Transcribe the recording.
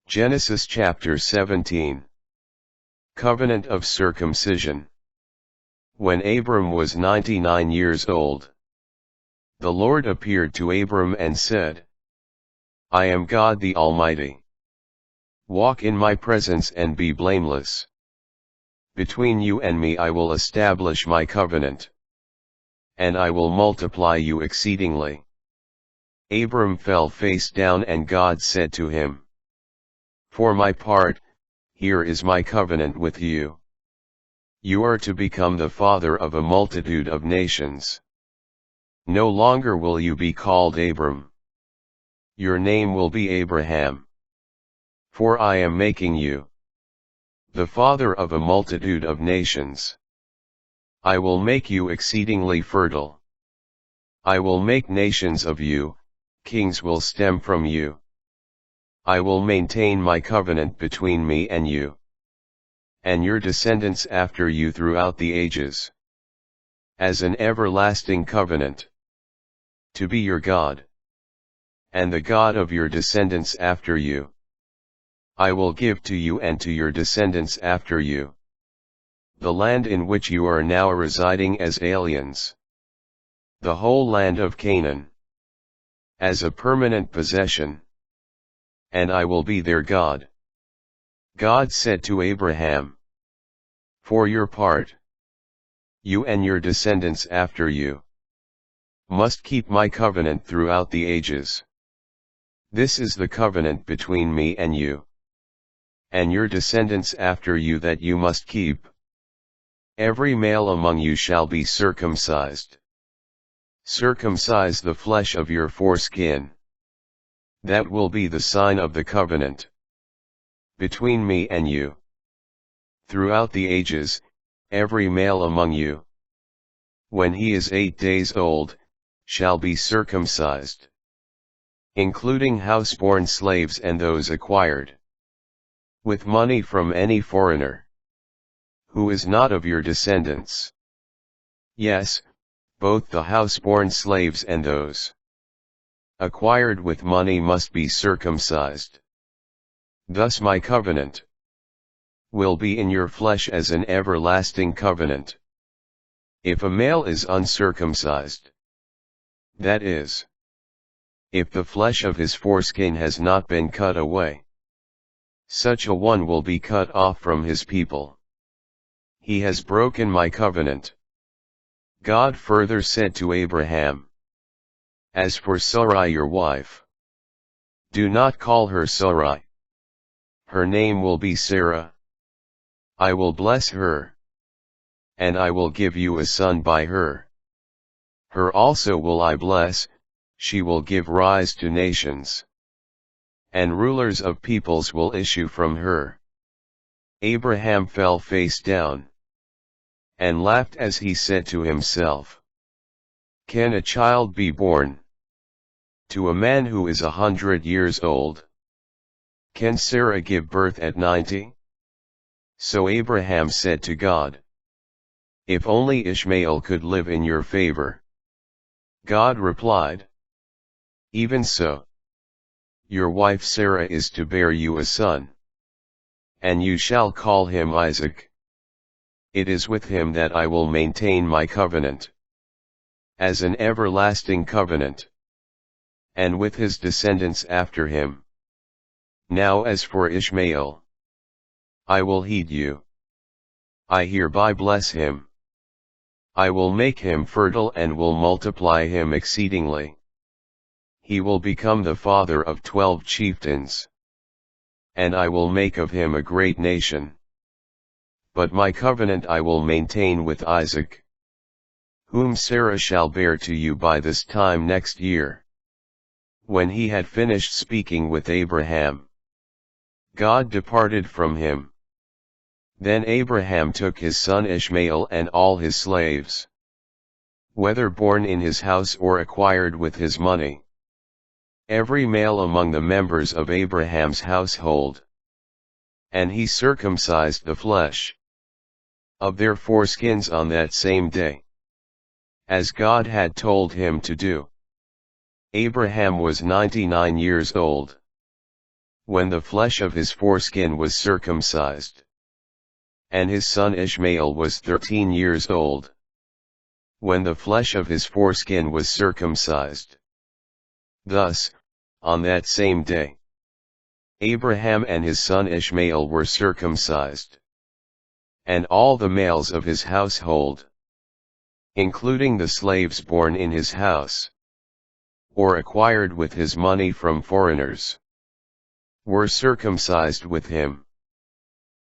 Genesis chapter 17. Covenant of circumcision. When Abram was 99 years old, the Lord appeared to Abram and said, I am God the Almighty. Walk in my presence and be blameless. Between you and me I will establish my covenant, and I will multiply you exceedingly. Abram fell face down, and God said to him, For my part, here is my covenant with you. You are to become the father of a multitude of nations. No longer will you be called Abram. Your name will be Abraham. For I am making you the father of a multitude of nations. I will make you exceedingly fertile. I will make nations of you, kings will stem from you. I will maintain my covenant between me and you, and your descendants after you throughout the ages, as an everlasting covenant, to be your God, and the God of your descendants after you. I will give to you and to your descendants after you the land in which you are now residing as aliens, the whole land of Canaan, as a permanent possession, and I will be their God. God said to Abraham, For your part, you and your descendants after you must keep my covenant throughout the ages. This is the covenant between me and you, and your descendants after you that you must keep. Every male among you shall be circumcised. Circumcise the flesh of your foreskin. That will be the sign of the covenant between me and you. Throughout the ages, every male among you, when he is 8 days old, shall be circumcised, including houseborn slaves and those acquired with money from any foreigner who is not of your descendants. Yes, both the houseborn slaves and those acquired with money must be circumcised. Thus my covenant will be in your flesh as an everlasting covenant. If a male is uncircumcised, that is, if the flesh of his foreskin has not been cut away, such a one will be cut off from his people. He has broken my covenant. God further said to Abraham, As for Sarai your wife, do not call her Sarai. Her name will be Sarah. I will bless her, and I will give you a son by her. Her also will I bless, she will give rise to nations, and rulers of peoples will issue from her. Abraham fell face down, and laughed as he said to himself, Can a child be born to a man who is 100 years old? Can Sarah give birth at 90? So Abraham said to God, If only Ishmael could live in your favor. God replied, Even so. Your wife Sarah is to bear you a son, and you shall call him Isaac. It is with him that I will maintain my covenant, as an everlasting covenant, and with his descendants after him. Now as for Ishmael, I will heed you. I hereby bless him. I will make him fertile and will multiply him exceedingly. He will become the father of 12 chieftains, and I will make of him a great nation. But my covenant I will maintain with Isaac, whom Sarah shall bear to you by this time next year. When he had finished speaking with Abraham, God departed from him. Then Abraham took his son Ishmael and all his slaves, whether born in his house or acquired with his money, every male among the members of Abraham's household, and he circumcised the flesh of their foreskins on that same day, as God had told him to do. Abraham was 99 years old when the flesh of his foreskin was circumcised. And his son Ishmael was 13 years old, when the flesh of his foreskin was circumcised. Thus, on that same day, Abraham and his son Ishmael were circumcised, and all the males of his household, including the slaves born in his house, or acquired with his money from foreigners, were circumcised with him.